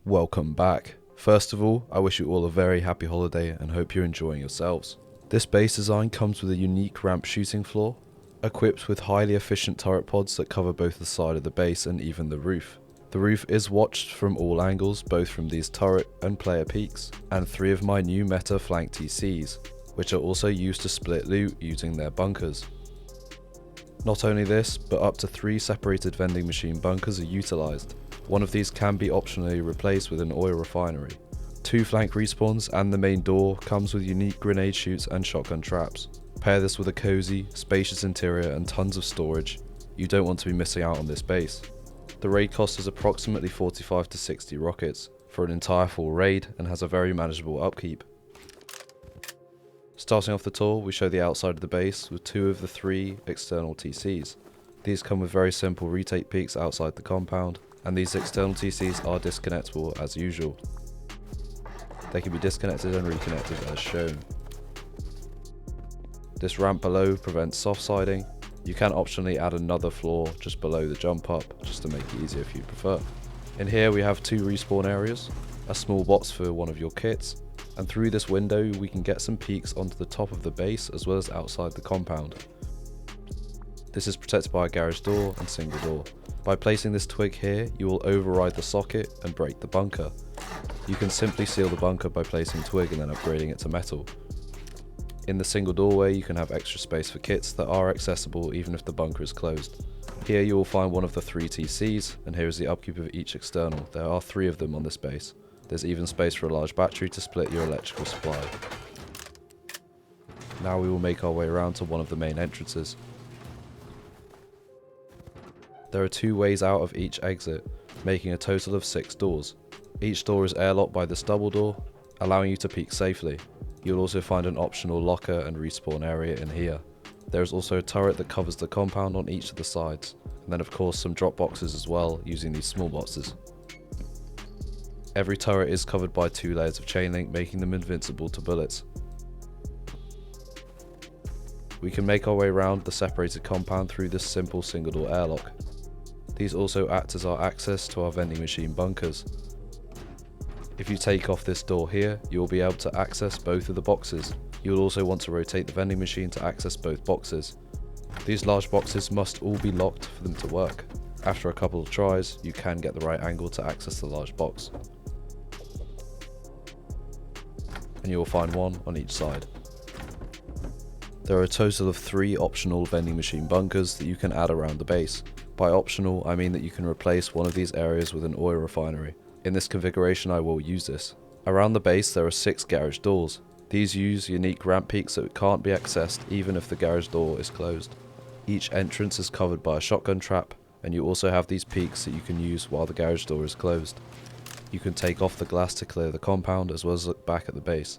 Welcome back. First of all, I wish you all a very happy holiday and hope you're enjoying yourselves. This base design comes with a unique ramp shooting floor, equipped with highly efficient turret pods that cover both the side of the base and even the roof. The roof is watched from all angles, both from these turret and player peaks, and 3 of my new meta flank TCs, which are also used to split loot using their bunkers. Not only this, but up to 3 separated vending machine bunkers are utilised. One of these can be optionally replaced with an oil refinery. 2 flank respawns and the main door comes with unique grenade chutes and shotgun traps. Pair this with a cosy, spacious interior and tons of storage. You don't want to be missing out on this base. The raid cost is approximately 45 to 60 rockets for an entire full raid and has a very manageable upkeep. Starting off the tour, we show the outside of the base with 2 of the 3 external TCs. These come with very simple retake peaks outside the compound, and these external TCs are disconnectable as usual. They can be disconnected and reconnected as shown. This ramp below prevents soft siding. You can optionally add another floor just below the jump up, just to make it easier if you prefer. In here we have 2 respawn areas, a small box for one of your kits, and through this window we can get some peeks onto the top of the base as well as outside the compound. This is protected by a garage door and single door. By placing this twig here, you will override the socket and break the bunker. You can simply seal the bunker by placing a twig and then upgrading it to metal. In the single doorway you can have extra space for kits that are accessible even if the bunker is closed. Here you will find one of the 3 TCs, and here is the upkeep of each external. There are 3 of them on this base. There's even space for a large battery to split your electrical supply. Now we will make our way around to one of the main entrances. There are 2 ways out of each exit, making a total of 6 doors. Each door is airlocked by this double door, allowing you to peek safely. You'll also find an optional locker and respawn area in here. There is also a turret that covers the compound on each of the sides, and then of course some drop boxes as well using these small boxes. Every turret is covered by 2 layers of chain link, making them invincible to bullets. We can make our way around the separated compound through this simple single door airlock. These also act as our access to our vending machine bunkers. If you take off this door here, you will be able to access both of the boxes. You will also want to rotate the vending machine to access both boxes. These large boxes must all be locked for them to work. After a couple of tries, you can get the right angle to access the large box. And you will find one on each side. There are a total of 3 optional vending machine bunkers that you can add around the base. By optional, I mean that you can replace one of these areas with an oil refinery. In this configuration I will use this. Around the base there are 6 garage doors. These use unique ramp peaks that can't be accessed even if the garage door is closed. Each entrance is covered by a shotgun trap, and you also have these peaks that you can use while the garage door is closed. You can take off the glass to clear the compound as well as look back at the base.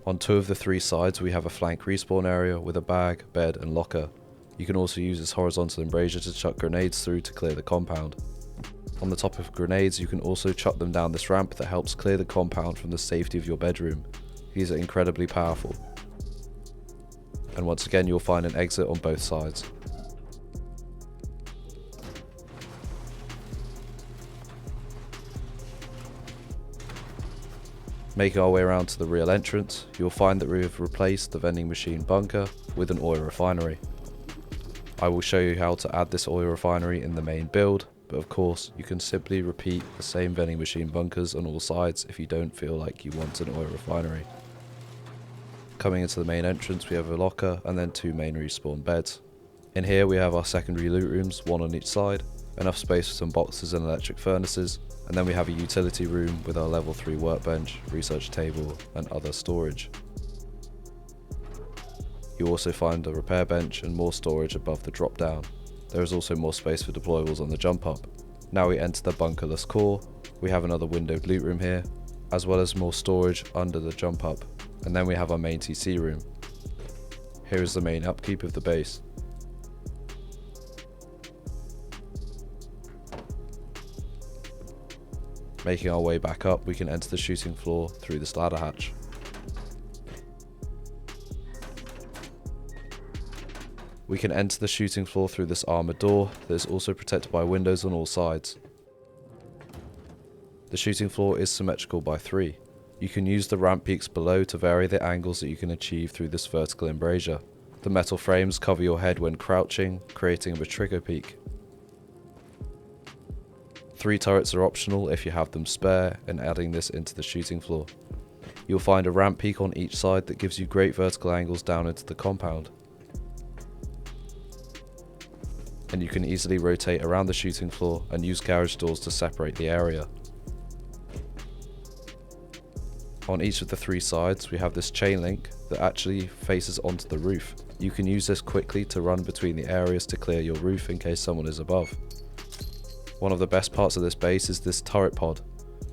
On 2 of the 3 sides we have a flank respawn area with a bag, bed and locker. You can also use this horizontal embrasure to chuck grenades through to clear the compound. On the top of grenades you can also chuck them down this ramp that helps clear the compound from the safety of your bedroom. These are incredibly powerful. And once again you'll find an exit on both sides. Making our way around to the real entrance, you'll find that we have replaced the vending machine bunker with an oil refinery. I will show you how to add this oil refinery in the main build, but of course you can simply repeat the same vending machine bunkers on all sides if you don't feel like you want an oil refinery. Coming into the main entrance we have a locker and then 2 main respawn beds. In here we have our secondary loot rooms, 1 on each side, enough space for some boxes and electric furnaces, and then we have a utility room with our level 3 workbench, research table and other storage. You also find a repair bench and more storage above the drop down. There is also more space for deployables on the jump up. Now we enter the bunkerless core. We have another windowed loot room here, as well as more storage under the jump up. And then we have our main TC room. Here is the main upkeep of the base. Making our way back up, we can enter the shooting floor through this ladder hatch. We can enter the shooting floor through this armoured door that is also protected by windows on all sides. The shooting floor is symmetrical by 3. You can use the ramp peaks below to vary the angles that you can achieve through this vertical embrasure. The metal frames cover your head when crouching, creating a Betrigo peak. 3 turrets are optional if you have them spare, and adding this into the shooting floor. You'll find a ramp peak on each side that gives you great vertical angles down into the compound. And you can easily rotate around the shooting floor and use garage doors to separate the area. On each of the 3 sides we have this chain link that actually faces onto the roof. You can use this quickly to run between the areas to clear your roof in case someone is above. One of the best parts of this base is this turret pod.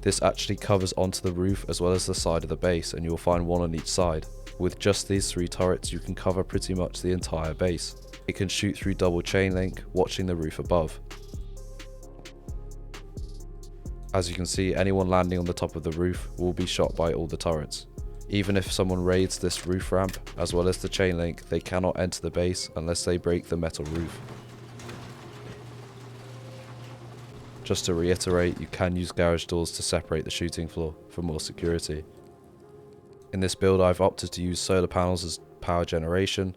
This actually covers onto the roof as well as the side of the base, and you'll find one on each side. With just these 3 turrets you can cover pretty much the entire base. It can shoot through double chain link, watching the roof above. As you can see, anyone landing on the top of the roof will be shot by all the turrets. Even if someone raids this roof ramp as well as the chain link, they cannot enter the base unless they break the metal roof. Just to reiterate, you can use garage doors to separate the shooting floor for more security. In this build I've opted to use solar panels as power generation,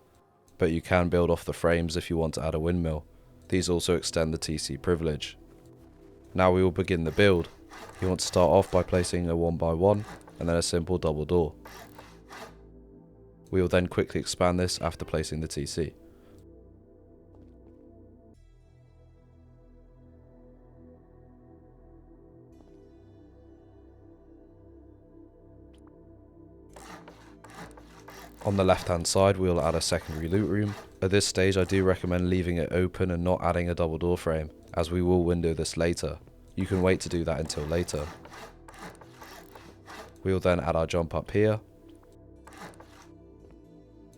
but you can build off the frames if you want to add a windmill. These also extend the TC privilege. Now we will begin the build. You want to start off by placing a 1x1 and then a simple double door. We will then quickly expand this after placing the TC. On the left hand side we will add a secondary loot room. At this stage I do recommend leaving it open and not adding a double door frame, as we will window this later. You can wait to do that until later. We will then add our jump up here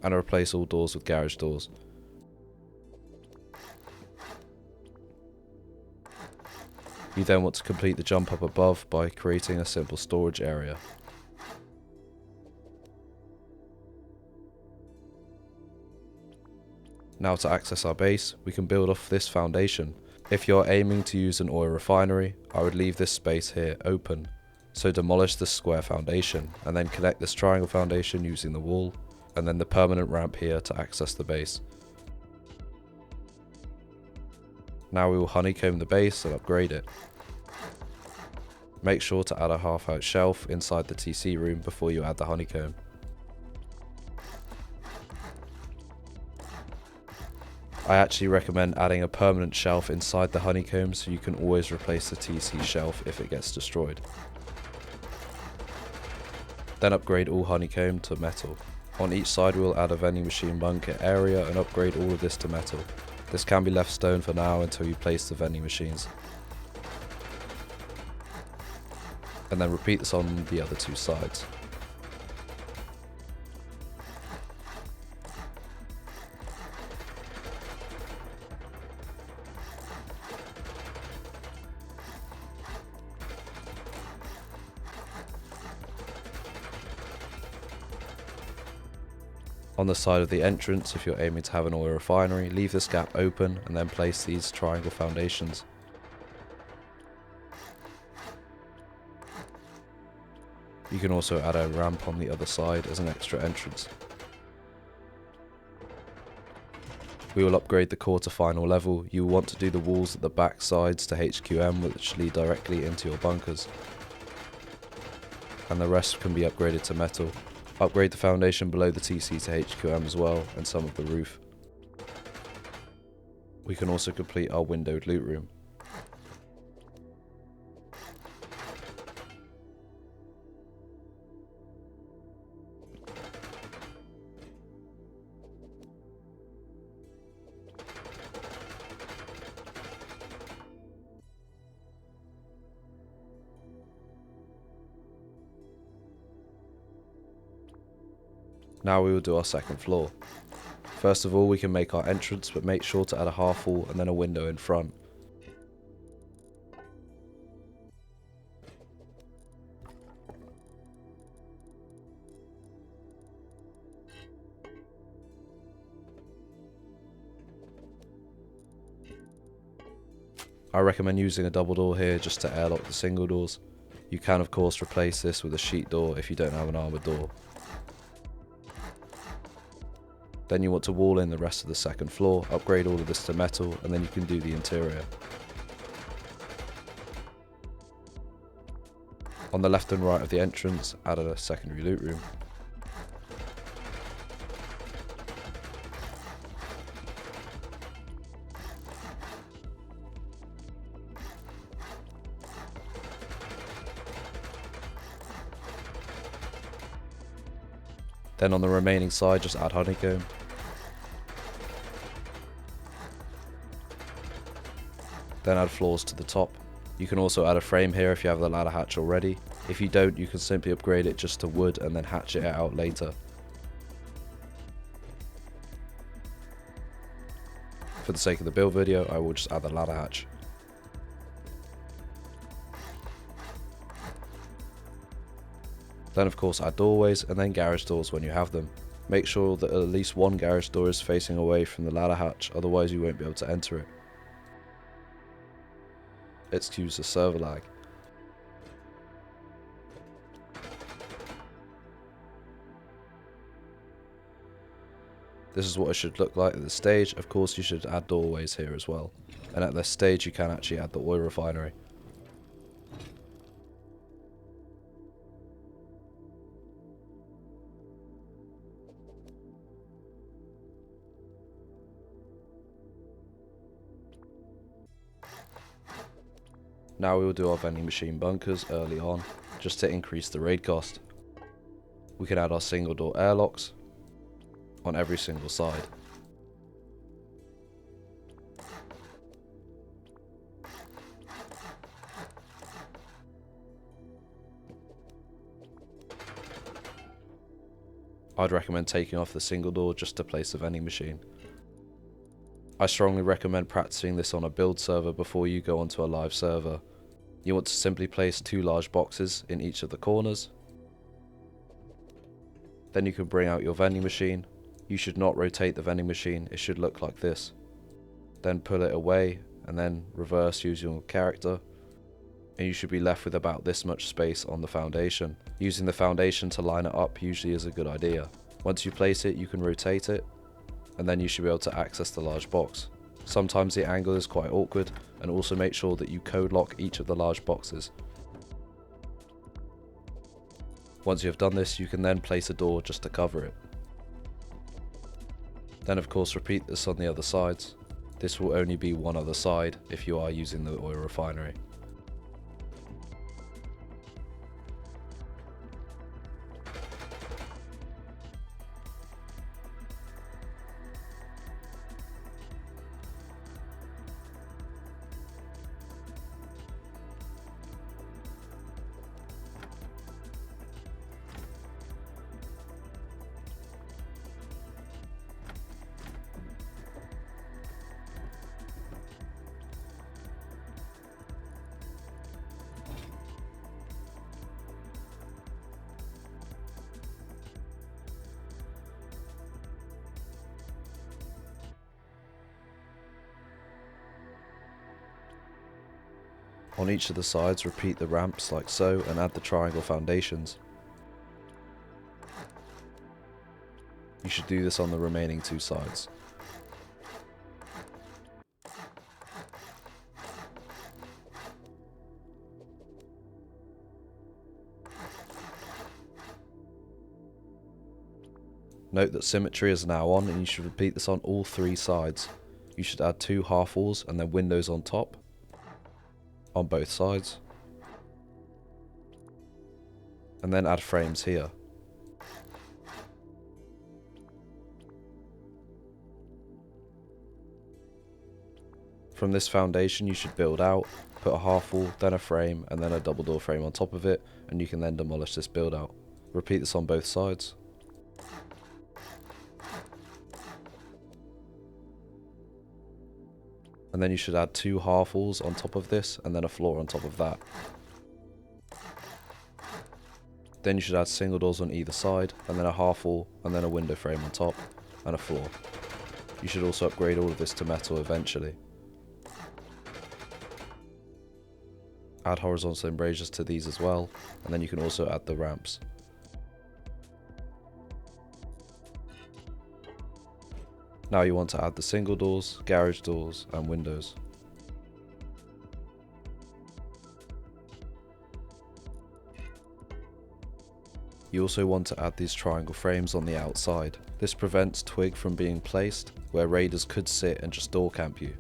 and replace all doors with garage doors. You then want to complete the jump up above by creating a simple storage area. Now to access our base, we can build off this foundation. If you're aiming to use an oil refinery, I would leave this space here open. So demolish this square foundation, and then connect this triangle foundation using the wall, and then the permanent ramp here to access the base. Now we will honeycomb the base and upgrade it. Make sure to add a half height shelf inside the TC room before you add the honeycomb. I actually recommend adding a permanent shelf inside the honeycomb so you can always replace the TC shelf if it gets destroyed. Then upgrade all honeycomb to metal. On each side we will add a vending machine bunker area and upgrade all of this to metal. This can be left stone for now until you place the vending machines. And then repeat this on the other 2 sides. On the side of the entrance, if you're aiming to have an oil refinery, leave this gap open and then place these triangle foundations. You can also add a ramp on the other side as an extra entrance. We will upgrade the core to final level. You will want to do the walls at the back sides to HQM, which lead directly into your bunkers. And the rest can be upgraded to metal. Upgrade the foundation below the TC to HQM as well, and some of the roof. We can also complete our windowed loot room. Now we will do our second floor. First of all, we can make our entrance, but make sure to add a half wall and then a window in front. I recommend using a double door here just to airlock the single doors. You can of course replace this with a sheet door if you don't have an armoured door. Then you want to wall in the rest of the second floor, upgrade all of this to metal, and then you can do the interior. On the left and right of the entrance, add a secondary loot room. Then on the remaining side, just add honeycomb. Then add floors to the top. You can also add a frame here if you have the ladder hatch already. If you don't, you can simply upgrade it just to wood and then hatch it out later. For the sake of the build video, I will just add the ladder hatch. Then of course add doorways and then garage doors when you have them. Make sure that at least one garage door is facing away from the ladder hatch, otherwise you won't be able to enter it. Excuse the server lag. This is what it should look like at the stage. Of course you should add doorways here as well. And at this stage you can actually add the oil refinery. Now we will do our vending machine bunkers early on, just to increase the raid cost. We can add our single door airlocks on every single side. I'd recommend taking off the single door just to place the vending machine. I strongly recommend practicing this on a build server before you go onto a live server. You want to simply place 2 large boxes in each of the corners. Then you can bring out your vending machine. You should not rotate the vending machine, it should look like this. Then pull it away and then reverse using your character. And you should be left with about this much space on the foundation. Using the foundation to line it up usually is a good idea. Once you place it, you can rotate it, and then you should be able to access the large box. Sometimes the angle is quite awkward, and also make sure that you code lock each of the large boxes. Once you have done this, you can then place a door just to cover it. Then of course repeat this on the other sides. This will only be one other side if you are using the oil refinery. On each of the sides, repeat the ramps like so and add the triangle foundations. You should do this on the remaining 2 sides. Note that symmetry is now on, and you should repeat this on all 3 sides. You should add 2 half walls and then windows on top, on both sides, and then add frames here. From this foundation you should build out, put a half wall, then a frame, and then a double door frame on top of it, and you can then demolish this build out. Repeat this on both sides. And then you should add 2 half walls on top of this, and then a floor on top of that. Then you should add single doors on either side, and then a half wall, and then a window frame on top, and a floor. You should also upgrade all of this to metal eventually. Add horizontal embrasures to these as well, and then you can also add the ramps. Now you want to add the single doors, garage doors and windows. You also want to add these triangle frames on the outside. This prevents twig from being placed where raiders could sit and just door camp you.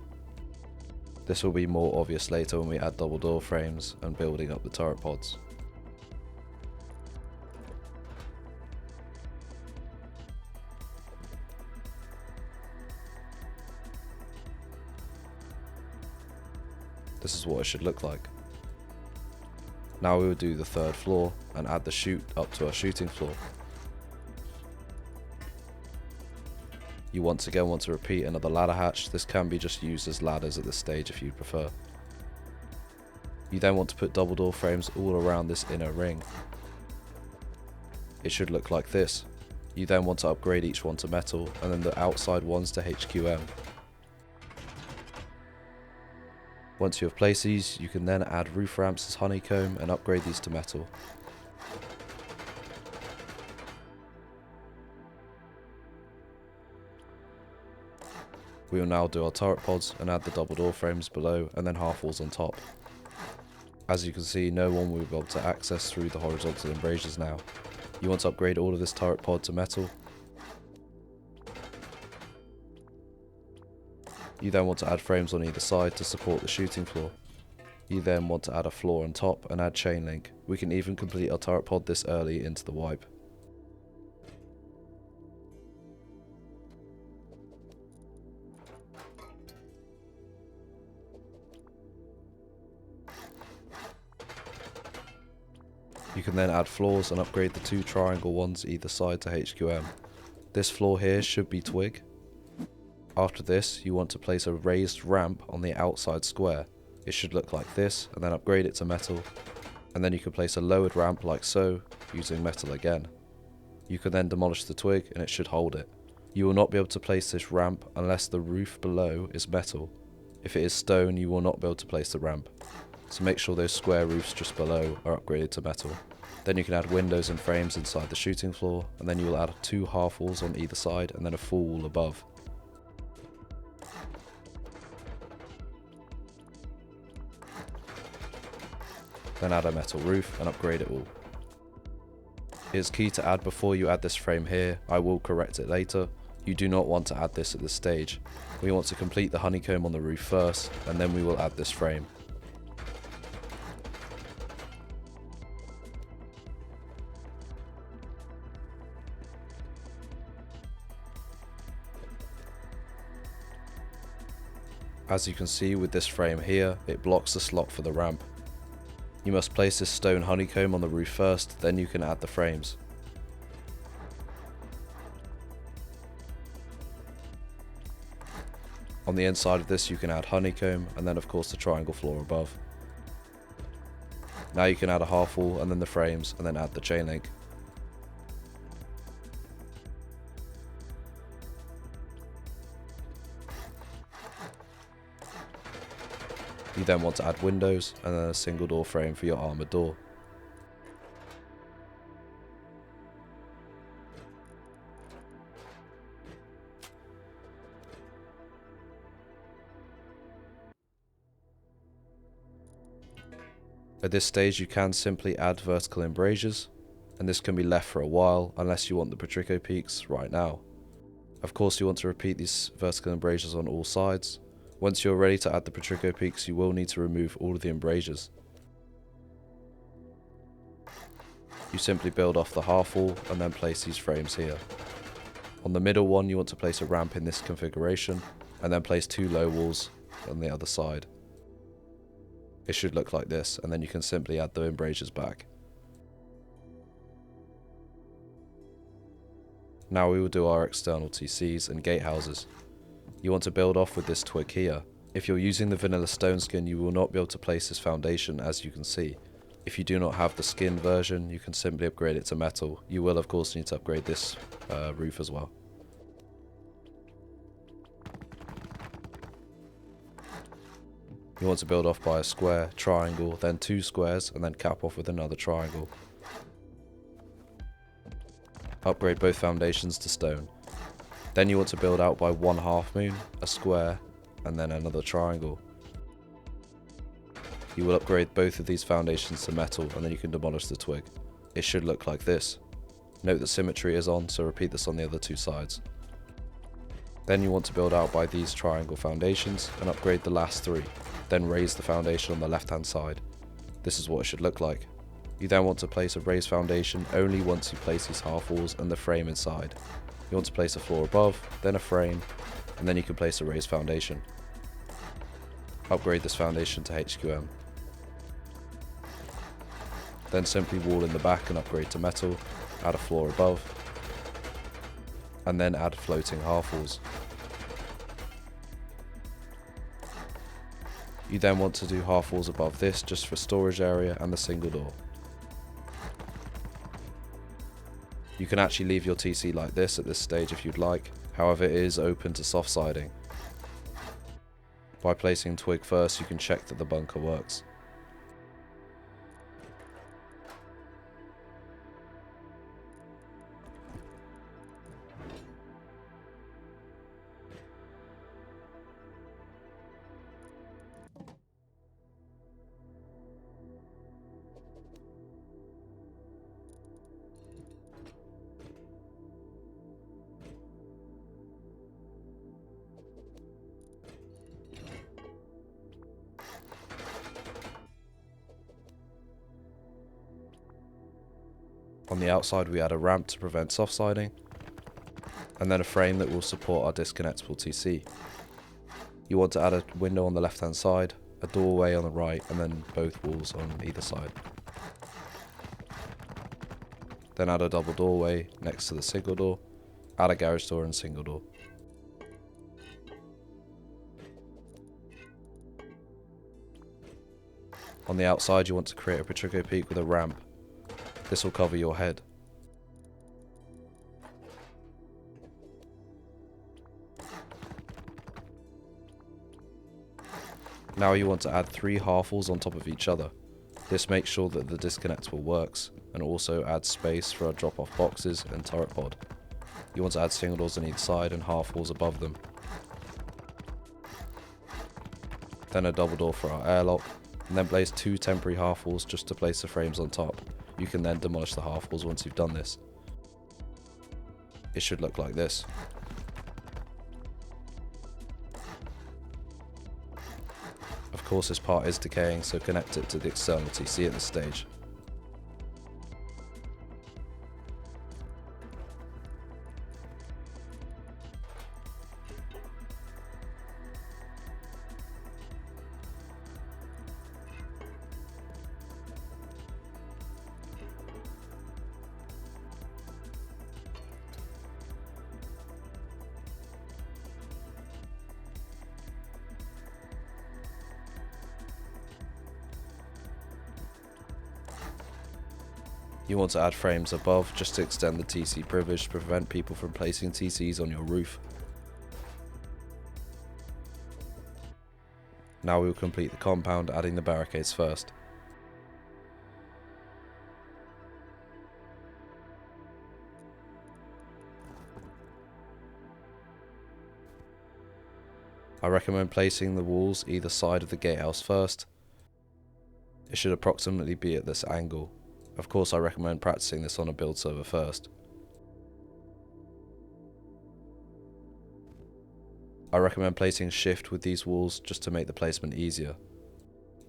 This will be more obvious later when we add double door frames and building up the turret pods. This is what it should look like. Now we will do the third floor and add the chute up to our shooting floor. You once again want to repeat another ladder hatch. This can be just used as ladders at this stage if you prefer. You then want to put double door frames all around this inner ring. It should look like this. You then want to upgrade each one to metal and then the outside ones to HQM. Once you have placed these, you can then add roof ramps as honeycomb and upgrade these to metal. We will now do our turret pods and add the double door frames below and then half walls on top. As you can see, no one will be able to access through the horizontal embrasures now. You want to upgrade all of this turret pod to metal. You then want to add frames on either side to support the shooting floor. You then want to add a floor on top and add chain link. We can even complete our turret pod this early into the wipe. You can then add floors and upgrade the two triangle ones either side to HQM. This floor here should be twig. After this, you want to place a raised ramp on the outside square. It should look like this, and then upgrade it to metal. And then you can place a lowered ramp like so, using metal again. You can then demolish the twig and it should hold it. You will not be able to place this ramp unless the roof below is metal. If it is stone, you will not be able to place the ramp. So make sure those square roofs just below are upgraded to metal. Then you can add windows and frames inside the shooting floor, and then you will add 2 half walls on either side and then a full wall above. Then add a metal roof and upgrade it all. It is key to add before you add this frame here. I will correct it later. You do not want to add this at this stage. We want to complete the honeycomb on the roof first, and then we will add this frame. As you can see with this frame here, it blocks the slot for the ramp. You must place this stone honeycomb on the roof first, then you can add the frames. On the inside of this you can add honeycomb and then of course the triangle floor above. Now you can add a half wall and then the frames and then add the chain link. You then want to add windows and then a single door frame for your armoured door. At this stage you can simply add vertical embrasures, and this can be left for a while unless you want the Patrico peaks right now. Of course you want to repeat these vertical embrasures on all sides. Once you're ready to add the Patrico peaks, you will need to remove all of the embrasures. You simply build off the half wall and then place these frames here. On the middle one you want to place a ramp in this configuration and then place 2 low walls on the other side. It should look like this, and then you can simply add the embrasures back. Now we will do our external TCs and gatehouses. You want to build off with this twig here. If you're using the vanilla stone skin, you will not be able to place this foundation, as you can see. If you do not have the skin version, you can simply upgrade it to metal. You will of course need to upgrade this roof as well. You want to build off by a square, triangle, then 2 squares, and then cap off with another triangle. Upgrade both foundations to stone. Then you want to build out by 1 half moon, a square, and then another triangle. You will upgrade both of these foundations to metal, and then you can demolish the twig. It should look like this. Note that symmetry is on, so repeat this on the other 2 sides. Then you want to build out by these triangle foundations and upgrade the last 3. Then raise the foundation on the left hand side. This is what it should look like. You then want to place a raised foundation only once you place these half walls and the frame inside. You want to place a floor above, then a frame, and then you can place a raised foundation. Upgrade this foundation to HQM. Then simply wall in the back and upgrade to metal, add a floor above, and then add floating half walls. You then want to do half walls above this just for storage area and the single door. You can actually leave your TC like this at this stage if you'd like, however it is open to soft siding. By placing twig first, you can check that the bunker works. On the outside we add a ramp to prevent soft siding, and then a frame that will support our disconnectable TC. You want to add a window on the left hand side, a doorway on the right, and then both walls on either side. Then add a double doorway next to the single door, add a garage door and single door. On the outside you want to create a Patrico peak with a ramp. This will cover your head. Now you want to add 3 half walls on top of each other. This makes sure that the disconnectable works, and also adds space for our drop-off boxes and turret pod. You want to add single doors on each side and half walls above them. Then a double door for our airlock, and then place 2 temporary half walls just to place the frames on top. You can then demolish the half walls once you've done this. It should look like this. Of course this part is decaying, so connect it to the external TC at this stage. You want to add frames above just to extend the TC privilege to prevent people from placing TCs on your roof. Now we will complete the compound, adding the barricades first. I recommend placing the walls either side of the gatehouse first. It should approximately be at this angle. Of course, I recommend practicing this on a build server first. I recommend placing shift with these walls just to make the placement easier.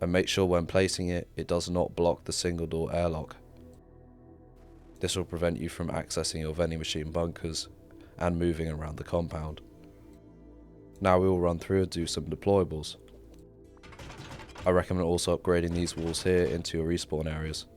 And make sure when placing it, it does not block the single door airlock. This will prevent you from accessing your vending machine bunkers and moving around the compound. Now we will run through and do some deployables. I recommend also upgrading these walls here into your respawn areas.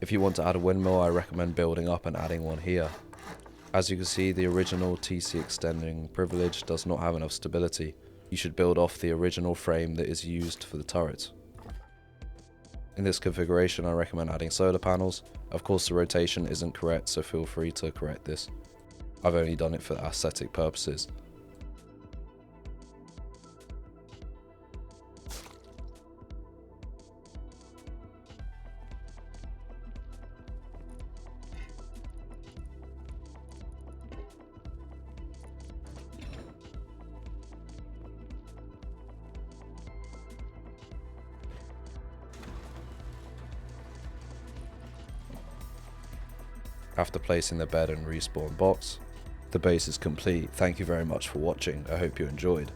If you want to add a windmill, I recommend building up and adding one here. As you can see, the original TC extending privilege does not have enough stability. You should build off the original frame that is used for the turret. In this configuration, I recommend adding solar panels. Of course, the rotation isn't correct, so feel free to correct this. I've only done it for aesthetic purposes. After placing the bed and respawn box, the base is complete. Thank you very much for watching. I hope you enjoyed.